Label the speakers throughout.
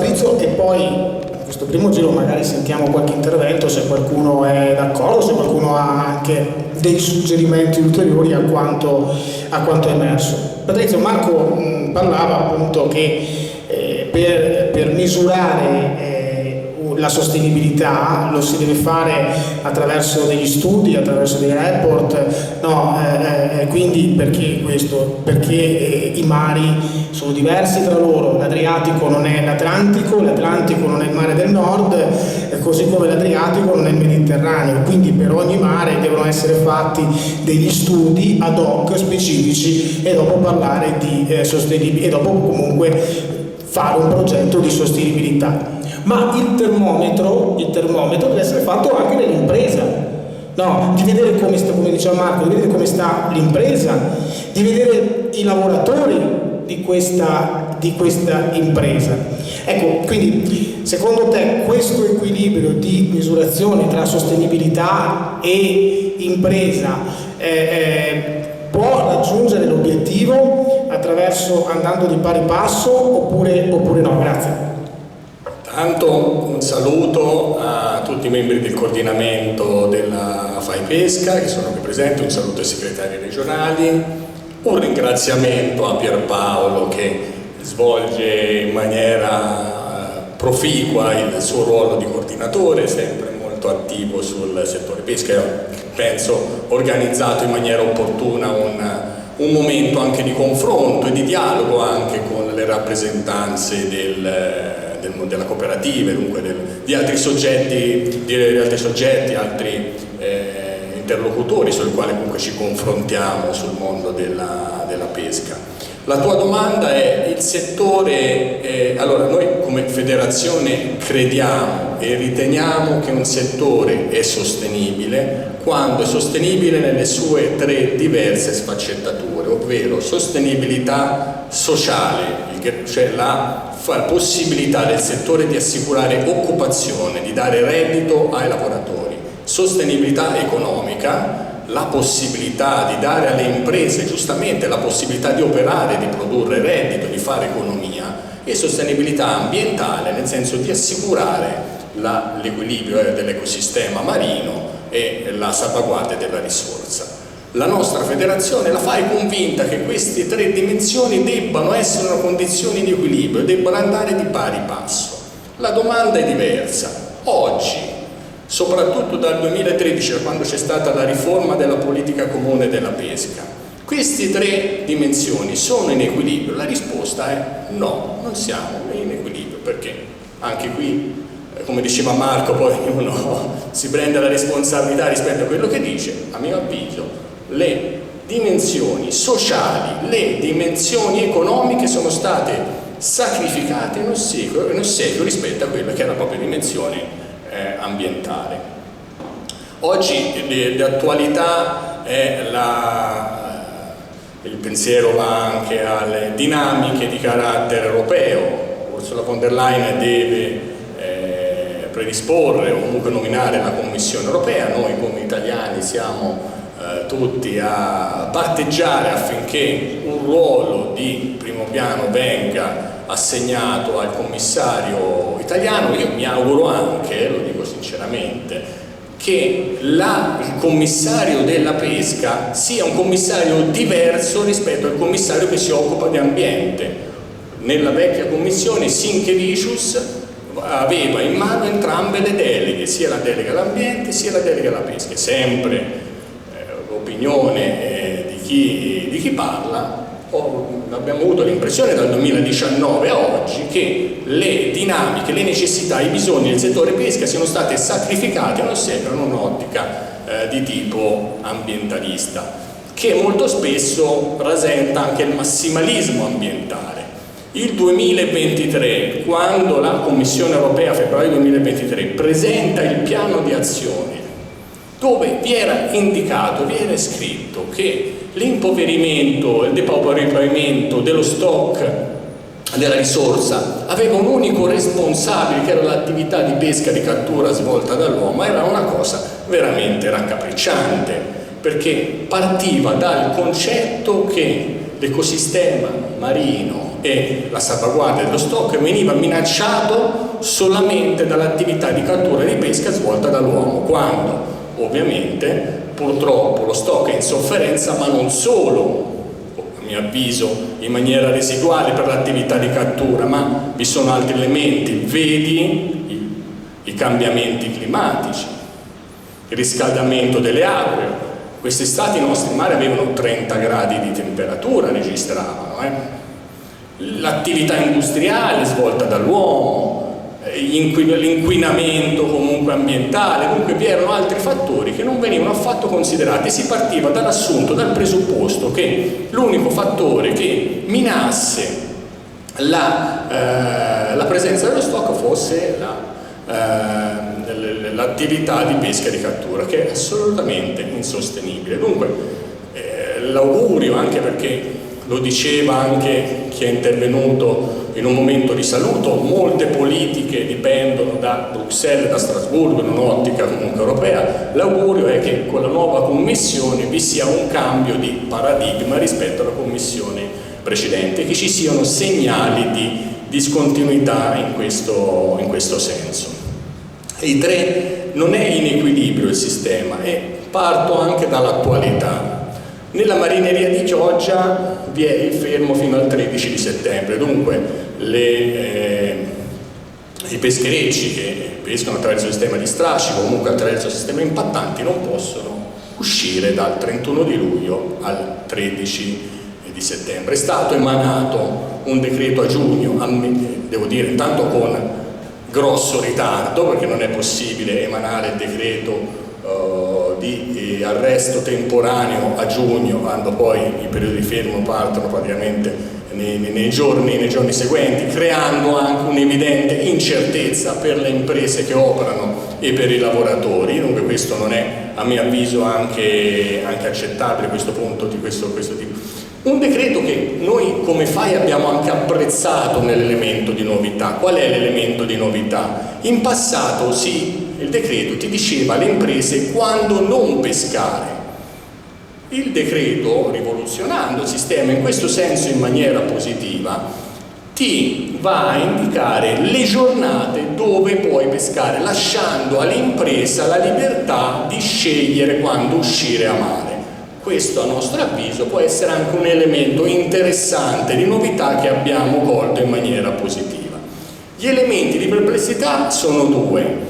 Speaker 1: Patrizio, e poi in questo primo giro magari sentiamo qualche intervento, se qualcuno è d'accordo, se qualcuno ha anche dei suggerimenti ulteriori a quanto è emerso. Patrizio, Marco parlava appunto che per misurare la sostenibilità lo si deve fare attraverso degli studi, attraverso dei report, no? Quindi perché questo? Perché i mari sono diversi tra loro, l'Adriatico non è l'Atlantico, l'Atlantico non è il mare del nord, così come l'Adriatico non è il Mediterraneo, quindi per ogni mare devono essere fatti degli studi ad hoc specifici e dopo parlare di sostenibilità e dopo comunque fare un progetto di sostenibilità. Ma il termometro deve essere fatto anche nell'impresa, no? Di vedere come sta, come diceva Marco, di vedere come sta l'impresa, di vedere i lavoratori di questa impresa. Ecco, quindi secondo te questo equilibrio di misurazione tra sostenibilità e impresa può raggiungere l'obiettivo andando di pari passo oppure no? Grazie.
Speaker 2: Tanto un saluto a tutti i membri del coordinamento della FAI Pesca che sono qui presenti, un saluto ai segretari regionali, un ringraziamento a Pierpaolo che svolge in maniera proficua il suo ruolo di coordinatore, sempre molto attivo sul settore pesca e penso organizzato in maniera opportuna un momento anche di confronto e di dialogo anche con le rappresentanze della cooperativa, dunque di altri soggetti, altri interlocutori sul quale comunque ci confrontiamo sul mondo della pesca. La tua domanda è il settore, allora noi come federazione crediamo e riteniamo che un settore è sostenibile quando è sostenibile nelle sue tre diverse sfaccettature, ovvero sostenibilità sociale, cioè la possibilità del settore di assicurare occupazione, di dare reddito ai lavoratori, sostenibilità economica, la possibilità di dare alle imprese giustamente la possibilità di operare, di produrre reddito, di fare economia, e sostenibilità ambientale nel senso di assicurare l'equilibrio dell'ecosistema marino e la salvaguardia della risorsa. La nostra federazione la fa convinta che queste tre dimensioni debbano essere una condizione di equilibrio, debbano andare di pari passo. La domanda è diversa. Oggi, soprattutto dal 2013, quando c'è stata la riforma della politica comune della pesca, queste tre dimensioni sono in equilibrio? La risposta è no, non siamo in equilibrio, perché anche qui, come diceva Marco, poi uno si prende la responsabilità rispetto a quello che dice. A mio avviso le dimensioni sociali, le dimensioni economiche sono state sacrificate in ossequio rispetto a quella che è la propria dimensione ambientale. Oggi l'attualità è il pensiero va anche alle dinamiche di carattere europeo. Ursula von der Leyen deve predisporre o comunque nominare la Commissione europea. Noi come italiani siamo tutti a patteggiare affinché un ruolo di primo piano venga assegnato al commissario italiano. Io mi auguro anche, lo dico sinceramente, che il commissario della pesca sia un commissario diverso rispetto al commissario che si occupa di ambiente. Nella vecchia commissione Sinkevicius aveva in mano entrambe le deleghe, sia la delega all'ambiente sia la delega alla pesca. Sempre l'opinione di chi parla, abbiamo avuto l'impressione dal 2019 a oggi che le dinamiche, le necessità, i bisogni del settore pesca siano state sacrificate in ossequio a un'ottica di tipo ambientalista, che molto spesso rasenta anche il massimalismo ambientale. Il 2023, quando la Commissione europea, febbraio 2023, presenta il piano di azione, dove vi era scritto che l'impoverimento, il depauperamento dello stock della risorsa aveva un unico responsabile, che era l'attività di pesca di cattura svolta dall'uomo, era una cosa veramente raccapricciante, perché partiva dal concetto che l'ecosistema marino e la salvaguardia dello stock veniva minacciato solamente dall'attività di cattura e di pesca svolta dall'uomo, quando ovviamente purtroppo lo stock è in sofferenza, ma non solo, a mio avviso, in maniera residuale per l'attività di cattura, ma vi sono altri elementi, vedi i cambiamenti climatici, il riscaldamento delle acque. Quest'estate i nostri mari avevano 30 gradi di temperatura, registravano, l'attività industriale svolta dall'uomo, l'inquinamento comunque ambientale, comunque vi erano altri fattori che non venivano affatto considerati. Si partiva dall'assunto, dal presupposto che l'unico fattore che minasse la presenza dello stock fosse l'attività di pesca e di cattura, che è assolutamente insostenibile. Dunque l'augurio, anche perché lo diceva anche chi è intervenuto in un momento di saluto, molte politiche dipendono da Bruxelles, da Strasburgo, in un'ottica comunque europea. L'augurio è che con la nuova Commissione vi sia un cambio di paradigma rispetto alla Commissione precedente, che ci siano segnali di discontinuità in questo senso. I tre, non è in equilibrio il sistema, e parto anche dall'attualità. Nella marineria di Chioggia vi è il fermo fino al 13 di settembre, dunque i pescherecci che pescano attraverso il sistema di strascico, comunque attraverso il sistema impattanti, non possono uscire dal 31 di luglio al 13 di settembre. È stato emanato un decreto a giugno, devo dire intanto con grosso ritardo, perché non è possibile emanare il decreto di arresto temporaneo a giugno, quando poi i periodi di fermo partono praticamente nei giorni seguenti, creando anche un'evidente incertezza per le imprese che operano e per i lavoratori. Dunque questo non è, a mio avviso, anche accettabile, questo punto di questo tipo. Un decreto che noi come FAI abbiamo anche apprezzato nell'elemento di novità. Qual è l'elemento di novità? In passato il decreto ti diceva alle imprese quando non pescare. Il decreto, rivoluzionando il sistema in questo senso in maniera positiva, ti va a indicare le giornate dove puoi pescare, lasciando all'impresa la libertà di scegliere quando uscire a mare. Questo, a nostro avviso, può essere anche un elemento interessante di novità che abbiamo colto in maniera positiva. Gli elementi di perplessità sono due.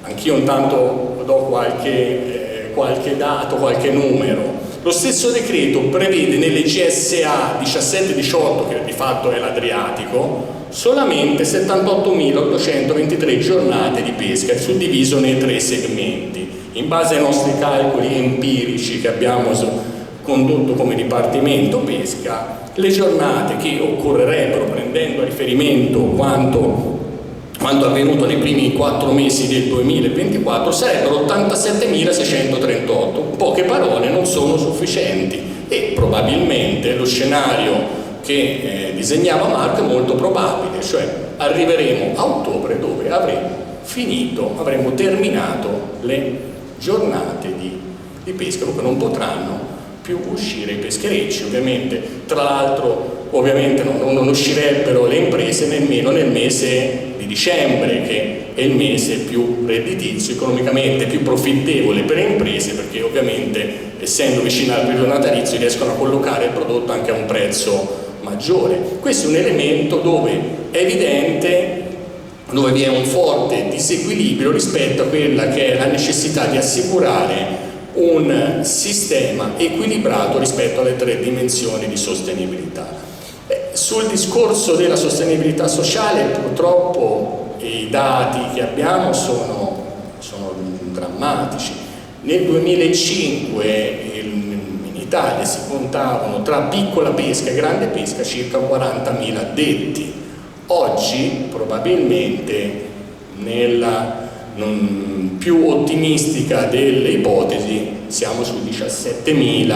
Speaker 2: Anch'io intanto do qualche dato, qualche numero. Lo stesso decreto prevede nelle GSA 17-18, che di fatto è l'Adriatico, solamente 78.823 giornate di pesca, suddiviso nei 3 segmenti. In base ai nostri calcoli empirici che abbiamo condotto come Dipartimento Pesca, le giornate che occorrerebbero, prendendo a riferimento quanto avvenuto nei primi 4 mesi del 2024, sarebbero 87.638. Poche parole, non sono sufficienti, e probabilmente lo scenario che disegnava Marco è molto probabile, cioè arriveremo a ottobre dove avremo terminato le giornate di pesca, perché non potranno più uscire i pescherecci. Ovviamente, tra l'altro, non uscirebbero le imprese nemmeno nel mese di dicembre, che è il mese più redditizio, economicamente più profittevole per le imprese, perché ovviamente, essendo vicino al periodo natalizio, riescono a collocare il prodotto anche a un prezzo maggiore. Questo è un elemento dove è evidente, dove vi è un forte disequilibrio rispetto a quella che è la necessità di assicurare un sistema equilibrato rispetto alle 3 dimensioni di sostenibilità. Sul discorso della sostenibilità sociale, purtroppo i dati che abbiamo sono drammatici. Nel 2005 in Italia si contavano tra piccola pesca e grande pesca circa 40.000 addetti. Oggi probabilmente, nella più ottimistica delle ipotesi, siamo su 17.000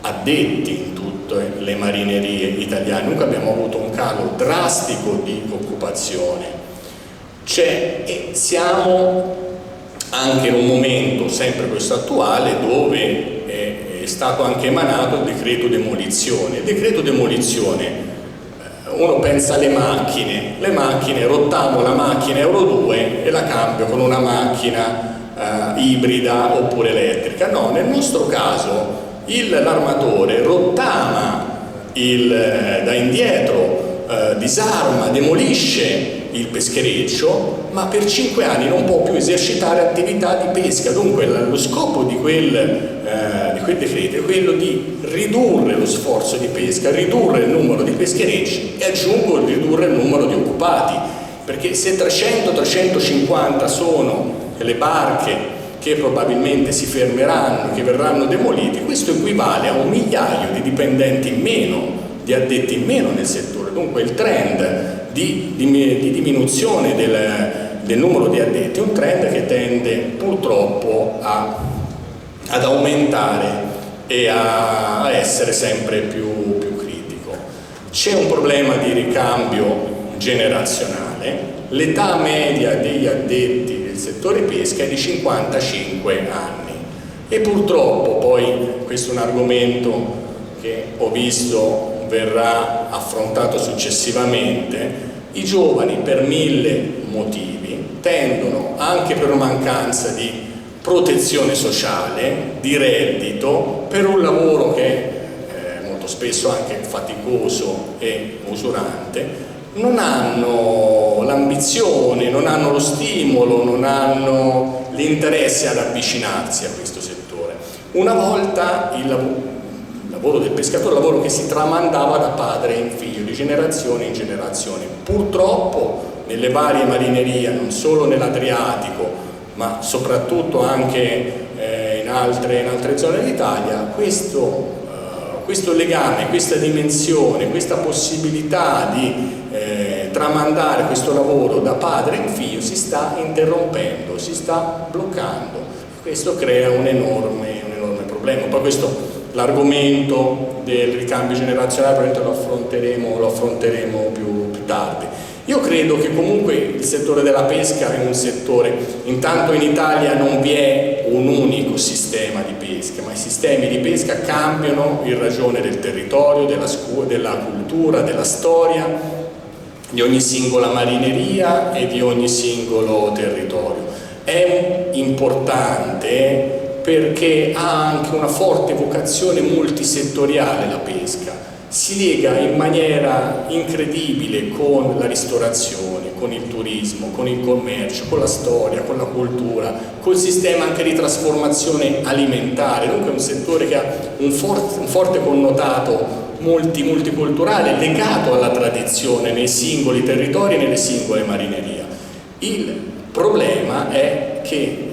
Speaker 2: addetti in tutte le marinerie italiane. Dunque abbiamo avuto un calo drastico di occupazione. E siamo anche in un momento, sempre questo attuale, dove è stato anche emanato il decreto demolizione. Il decreto demolizione, uno pensa alle macchine, rottamo la macchina Euro 2 e la cambio con una macchina ibrida oppure elettrica. No, nel nostro caso l'armatore rottama da indietro, disarma, demolisce il peschereccio, ma per 5 anni non può più esercitare attività di pesca. Dunque lo scopo di quel decreto è quello di ridurre lo sforzo di pesca, ridurre il numero di pescherecci e aggiungo ridurre il numero di occupati, perché se 300-350 sono le barche che probabilmente si fermeranno, che verranno demoliti, questo equivale a 1 migliaio di dipendenti in meno, di addetti in meno nel settore. Dunque il trend di diminuzione del numero di addetti è un trend che tende purtroppo ad aumentare e a essere sempre più critico. C'è un problema di ricambio generazionale, l'età media degli addetti del settore pesca è di 55 anni e purtroppo, poi questo è un argomento che ho visto verrà affrontato successivamente, i giovani per 1000 motivi tendono, anche per mancanza di protezione sociale, di reddito, per un lavoro che è molto spesso anche faticoso e usurante, non hanno l'ambizione, non hanno lo stimolo, non hanno l'interesse ad avvicinarsi a questo settore. Una volta il lavoro del pescatore, un lavoro che si tramandava da padre in figlio, di generazione in generazione. Purtroppo nelle varie marinerie, non solo nell'Adriatico, ma soprattutto anche in altre zone d'Italia, questo legame, questa dimensione, questa possibilità di tramandare questo lavoro da padre in figlio si sta interrompendo, si sta bloccando. Questo crea un enorme problema. Poi l'argomento del ricambio generazionale lo affronteremo più tardi. Io credo che comunque il settore della pesca è un settore, intanto in Italia non vi è un unico sistema di pesca, ma i sistemi di pesca cambiano in ragione del territorio, della cultura, della storia di ogni singola marineria e di ogni singolo territorio. È importante perché ha anche una forte vocazione multisettoriale la pesca. Si lega in maniera incredibile con la ristorazione, con il turismo, con il commercio, con la storia, con la cultura, col sistema anche di trasformazione alimentare. Dunque è un settore che ha un forte connotato multiculturale legato alla tradizione nei singoli territori e nelle singole marinerie. Il problema è che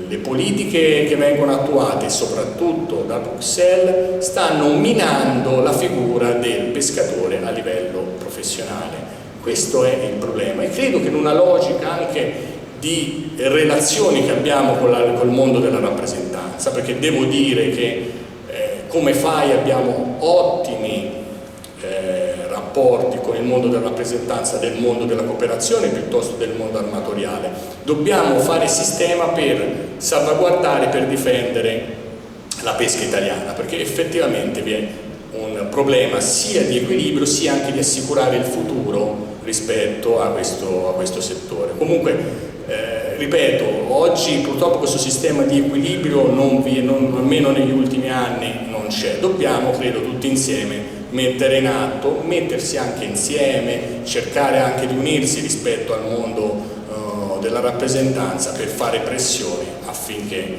Speaker 2: le politiche che vengono attuate soprattutto da Bruxelles stanno minando la figura del pescatore a livello professionale. Questo è il problema e credo che in una logica anche di relazioni che abbiamo col mondo della rappresentanza, perché devo dire che come FAI abbiamo ottimi rapporti con il mondo della rappresentanza del mondo della cooperazione piuttosto del mondo armatoriale. Dobbiamo fare sistema per salvaguardare, per difendere la pesca italiana, perché effettivamente vi è un problema sia di equilibrio sia anche di assicurare il futuro rispetto a questo settore. Comunque, ripeto, oggi purtroppo questo sistema di equilibrio almeno negli ultimi anni non c'è. Dobbiamo, credo, tutti insieme mettere in atto, mettersi anche insieme, cercare anche di unirsi rispetto al mondo della rappresentanza per fare pressione affinché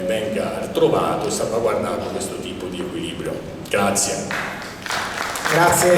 Speaker 2: venga trovato e salvaguardato questo tipo di equilibrio. Grazie.
Speaker 1: Grazie.